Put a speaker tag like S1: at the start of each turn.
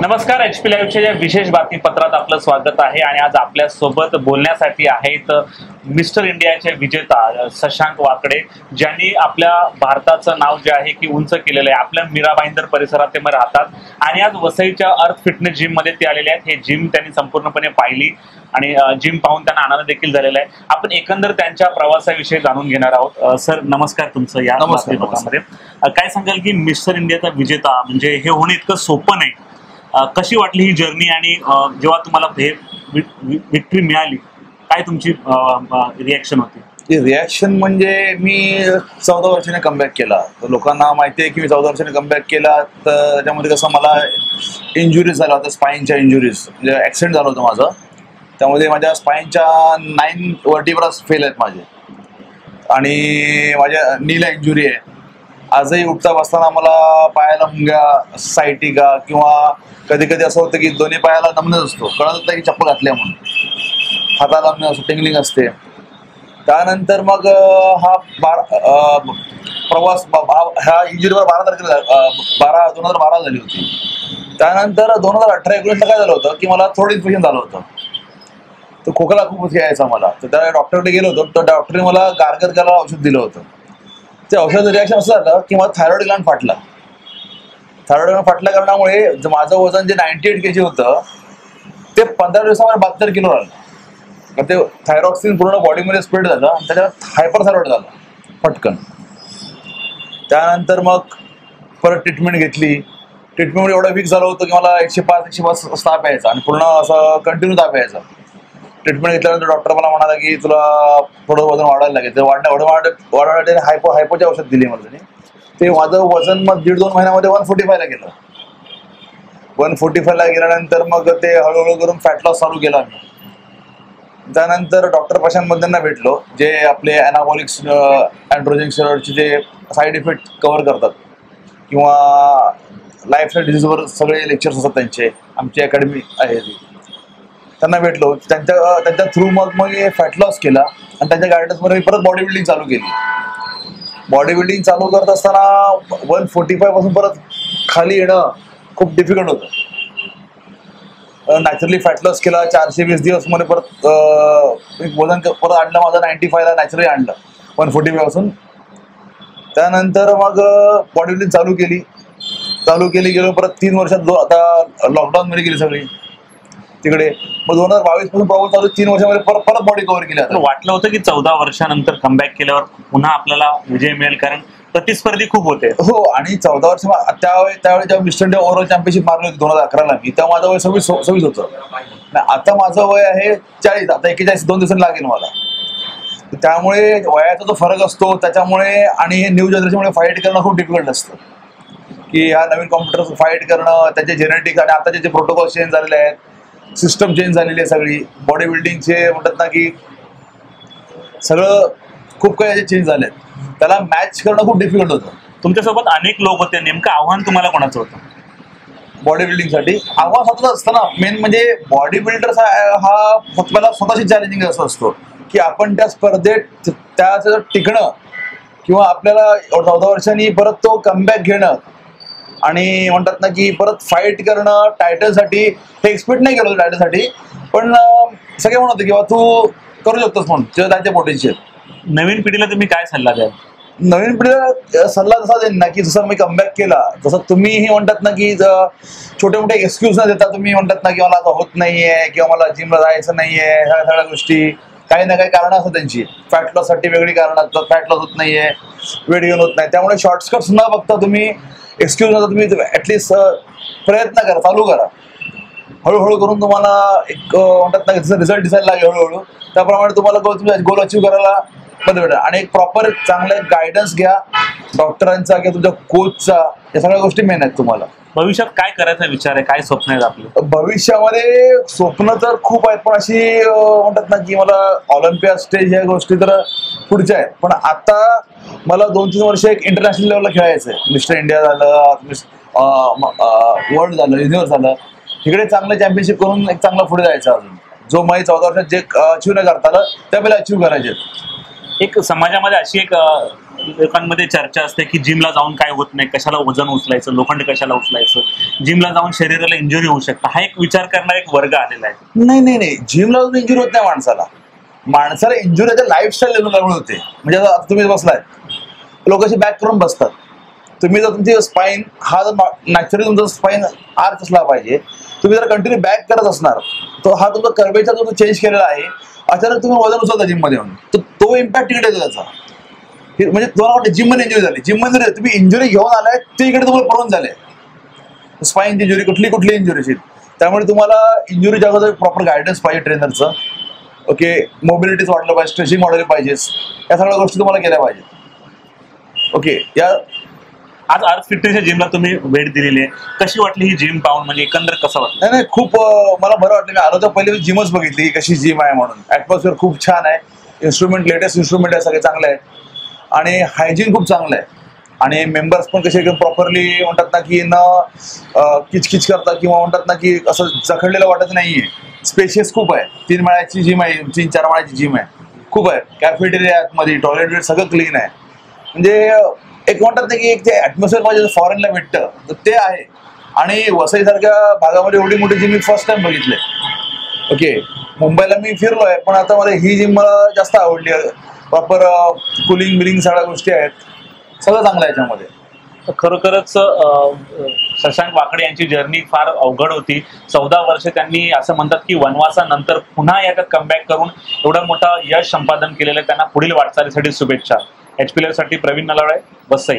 S1: नमस्कार, HP लाईव्हच्या या विशेष बातमीपत्रात आपलं स्वागत आहे आणि आज आपल्या सोबत बोलण्यासाठी आहेत मिस्टर इंडियाचे विजेता शशांक वाकडे, ज्यांनी आपल्या भारताचं नाव जे आहे की उंच केलेलं आहे। आपल्या मीरा भाईंदर परिसरात ते राहतात आणि आज वसईच्या अर्थ फिटनेस जिम मध्ये ते आलेले आहेत। हे जिम त्यांनी संपूर्णपणे पाहिली आणि जिम पाहून त्यांना आनंद देखील झालेला आहे। आपण एकंदर त्यांच्या प्रवासाविषयी जाणून घेणार आहोत। सर नमस्कार, तुमचं या बातमीपत्रामध्ये काय सांगाल की मिस्टर इंडियाचा विजेता म्हणजे हे होणं इतकं सोपं नाही, कशी वाटली ही जर्नी आणि जेव्हा तुम्हाला हे विक्ट्री मिळाली काय तुमची रिॲक्शन होती?
S2: रिॲक्शन म्हणजे मी 14 वर्षाने कमबॅक केला। तर लोकांना माहिती आहे की मी 14 वर्षाने कमबॅक केला। तर त्याच्यामध्ये कसं मला इंजुरीज झाला होता, स्पाईनच्या इंजुरीज, म्हणजे ॲक्सिडेंट झालं होतं माझं। त्यामध्ये माझ्या स्पाईनच्या 9 वर्टिब्रास फेल आहेत माझे आणि माझ्या नीला इंजुरी आहे। आजही उठता बसताना मला पायाला मुंग्या, सायटिका किंवा कधी कधी असं होतं की दोन्ही पायाला नमनच असतो, कळत होतं की चप्पल घातल्या म्हणून, हाताला नमन असतो, टिंगलिंग असते। त्यानंतर मग हा प्रवास ह्या इंजुरीवर 12 तारखेला 2012 झाली होती। त्यानंतर 2018-19 काय झालं होतं की मला थोडं इन्फेक्शन झालं होतं, तर खोकला खूप यायचा मला। तर त्या डॉक्टरकडे गेलो होतो, तर डॉक्टरने मला गारगर करायला औषध दिलं होतं। ते औषधाचं रिॲक्शन असं झालं की मला थायरॉइड ग्लँड फाटला। थायरॉइड ग्लँड फाटल्या कारणामुळे माझं वजन जे 98 kg होतं ते 15 दिवसामध्ये 72 किलो राहिलं। ते थायरॉक्सिन पूर्ण बॉडीमध्ये स्प्रेड झालं आणि त्याच्यात हायपरथायरॉइड झालं पटकन। त्यानंतर मग परत ट्रीटमेंट घेतली। ट्रीटमेंट एवढं वीक झालं होतं की मला 105 ताप यायचा आणि पूर्ण असं कंटिन्यू ताप यायचा। ट्रीटमेंट घेतल्यानंतर डॉक्टर मला म्हणाला की तुला थोडं वजन वाढायला लागेल। वाढवण्यासाठी हायपोचे औषध दिली मला त्यांनी। ते माझं वजन मग 1.5-2 महिन्यामध्ये 145ला गेलं। 145ला गेल्यानंतर मग ते हळूहळू करून फॅट लॉस चालू केला मी। त्यानंतर डॉक्टर प्रशांत मध्यांना भेटलो, जे आपले ॲनाबॉलिक्स अँड्रोजन स्टेरॉइडचे जे साईड इफेक्ट कव्हर करतात किंवा लाईफस्टाईल डिसीजवर सगळे लेक्चर्स असतात त्यांचे, आमची अकॅडमी आहे ती, त्यांना भेटलो। त्यांच्या थ्रू मग फॅट लॉस केला आणि त्यांच्या गायडन्समध्ये मी परत बॉडी बिल्डिंग चालू केली। बॉडी बिल्डिंग चालू करत असताना 145 पासून परत खाली येणं खूप डिफिकल्ट होतं। नॅचरली फॅट लॉस केला, 420 दिवस मध्ये परत वजन परत आणलं माझं 95ला नॅचरली आणलं 145 पासून। त्यानंतर मग बॉडी बिल्डिंग चालू केली गेलो परत 3 वर्षात। आता लॉकडाऊन मध्ये गेली सगळी तिकडे। मग 2022 पासून प्रॉब्लेम चालू, 3 वर्षामध्ये परत बॉडी कव्हर केली। आता
S1: वाटलं होतं की 14 वर्षानंतर कमबॅक केल्यावर पुन्हा आपल्याला विजय मिळेल, कारण प्रतिस्पर्धी खूप होते।
S2: हो, आणि 14 वर्ष त्यावेळी जेव्हा मिस्टर इंडिया ओव्हरऑल चॅम्पियनशिप मारली होती 2011ला मी, तेव्हा माझं वय 26 होतं। आता माझं वय आहे 40, आता 41 2 दिवसांनी लागेल मला। त्यामुळे वयाचा जो फरक असतो त्याच्यामुळे आणि हे न्यू जनरेशनमुळे फाईट करणं खूप डिफिकल्ट असतं, की ह्या नवीन कॉम्प्युटर फाईट करणं, त्याचे जेनेटिक्स आणि आताचे जे प्रोटोकॉल चेंज झालेले आहेत, सिस्टम चेंज झालेली आहे सगळी, बॉडी बिल्डिंगचे म्हणतात ना की सगळं खूप काही चेंज झाले, त्याला मॅच करणं खूप डिफिकल्ट होतं।
S1: तुमच्यासोबत अनेक लोक होते, नेमकं आव्हान तुम्हाला कोणाचं होतं?
S2: बॉडी बिल्डिंगसाठी आव्हान स्वतःच असतं ना मेन, म्हणजे बॉडी बिल्डर हा स्वतःला स्वतःशी चॅलेंजिंग असं असतो की आपण त्या स्पर्धेत त्या टिकणं किंवा आपल्याला 14 वर्षांनी परत तो कमबॅक घेणं आणि म्हणतात ना की परत फाईट करणं टायटलसाठी। हे एक्सपेक्ट नाही केलं टायटलसाठी, पण सगळे म्हणत होते किंवा तू करू शकतोस म्हणून त्यांचे पोटेन्शियल।
S1: नवीन पिढीला तुम्ही काय सल्ला द्याल?
S2: नवीन पिढीला सल्ला जसा देईन ना की जसं मी कमबॅक केला तसं तुम्हीही म्हणतात ना की छोटे मोठे एक्सक्यूज न देता तुम्ही म्हणतात ना की मला आता होत नाहीये किंवा मला जिमला जायचं नाहीये, ह्या सगळ्या गोष्टी काही ना काही कारणं असतात त्यांची। फॅट लॉससाठी वेगळी कारणं असतात, फॅट लॉस होत नाहीये, वेट गेन होत नाही, त्यामुळे शॉर्टकट्स न बघता तुम्ही एक्सक्यूज नव्हता, तुम्ही ॲटलिस्ट प्रयत्न करा, चालू करा। हळूहळू करून तुम्हाला एक म्हणतात ना जसं रिझल्ट दिसायला लागेल हळूहळू, त्याप्रमाणे तुम्हाला गोल अचीव्ह करायला मदत भेटेल। आणि एक प्रॉपर चांगलं गायडन्स घ्या डॉक्टरांचा किंवा तुमच्या कोचचा, या सगळ्या गोष्टी मेन आहेत तुम्हाला।
S1: भविष्यात काय करायचा विचार आहे, काय स्वप्न आहेत आपले?
S2: भविष्यामध्ये स्वप्न तर खूप आहेत, पण अशी म्हणतात ना की मला ऑलिम्पियाड स्टेज ह्या गोष्टी तर पुढच्या आहेत, पण आता मला 2-3 वर्ष एक इंटरनॅशनल लेवलला खेळायचं आहे। मिस्टर इंडिया झालं, वर्ल्ड झालं, युनिव्हर्स झालं, तिकडे चांगलं चॅम्पियनशिप करून एक चांगला पुढे जायचं अजून, जो माझी 14 वर्षात जे अचीव्ह नाही करता आलं त्या पहिला अचीव्ह करायचे।
S1: एक समाजामध्ये अशी एक लोकांमध्ये चर्चा असते की जिमला जाऊन काय होत नाही, कशाला वजन उचलायचं, लोखंड कशाला उचलायचं, जिमला जाऊन शरीराला इंजुरी होऊ शकतं. हा एक विचार करणारा एक वर्ग आलेला आहे.
S2: नाही, जिमला जाऊन इंजुरी होत नाही माणसाला इंजुरी होते लाईफस्टाईल लेवल होते. म्हणजे आता तुम्ही बसलाय, लोक अशी बॅक करून बसतात. तुम्ही जर तुमची स्पाईन हा जर नॅचरली तुमचा स्पाईन आर्च असला पाहिजे, तुम्ही जर कंटिन्यू बॅक करत असणार, तो हा तुमचा कर्वेचर जो चेंज केलेला आहे, अचानक तुम्ही वजन उचलता जिम मध्ये येऊन, तर तो इम्पॅक्ट तिकडे येतो त्याचा. म्हणजे तुम्हाला वाटतं जिम मध्ये इंजुरी झाली, जिम मध्ये तुम्ही इंजुरी घेऊन आलाय ते इकडे तुम्हाला प्रोन झाले, स्पाईन इंजुरी कुठली इंजुरी. त्यामुळे तुम्हाला इंजुरीच्या अगोदर प्रॉपर गायडन्स पाहिजे ट्रेनरचं. ओके, मोबिलिटीच वाढलं पाहिजे, स्ट्रेचिंग वाढवली पाहिजेस, या सगळ्या गोष्टी तुम्हाला केल्या पाहिजेत. ओके, या
S1: आज आर्ट फिटनेसच्या जिमला तुम्ही भेट दिलेली आहे, कशी वाटली ही जिम पाहून, म्हणजे एकंदर कसं वाटलं?
S2: नाही, खूप मला बरं वाटलं. मी आलो तर पहिले जिमच बघितली की कशी जिम आहे म्हणून. ॲटमॉस्फिअर खूप छान आहे, इन्स्ट्रुमेंट लेटेस्ट इन्स्ट्रुमेंट आहे, सगळे चांगले आहेत आणि हायजीन खूप चांगलं आहे. आणि मेंबर्स पण कसे एकदम प्रॉपरली म्हणतात ना की न किचकिच करतात किंवा म्हणतात ना की असं जखडलेलं वाटत नाहीये. स्पेशियस खूप आहे, 3 माळ्याची जिम आहे, 3-4 माळ्याची जिम आहे, खूप आहे. कॅफेटेरिया आतमध्ये, टॉयलेट सगळं क्लीन आहे. म्हणजे एक म्हणतात ना की एक ते ॲटमॉस्फिअर माझ्या फॉरेनला भेटतं तर ते आहे. आणि वसईसारख्या भागामध्ये एवढी मोठी जिम मी फर्स्ट टाइम बघितले. ओके, मुंबईला मी फिरलो आहे, पण आता मला ही जिम मला जास्त आवडली. प्रॉपर कुलिंग बिलिंग सगळ्या गोष्टी आहेत, सगळं चांगलं आहे याच्यामध्ये.
S1: खरोखरच शशांक वाकडे यांची जर्नी फार अवघड होती. 14 वर्ष त्यांनी असं म्हणतात की वनवासानंतर पुन्हा याच्यात कमबॅक करून एवढं मोठं यश संपादन केलेलं. त्यांना पुढील वाटचालीसाठी शुभेच्छा. HP साठी प्रवीण नलावडे, वसई.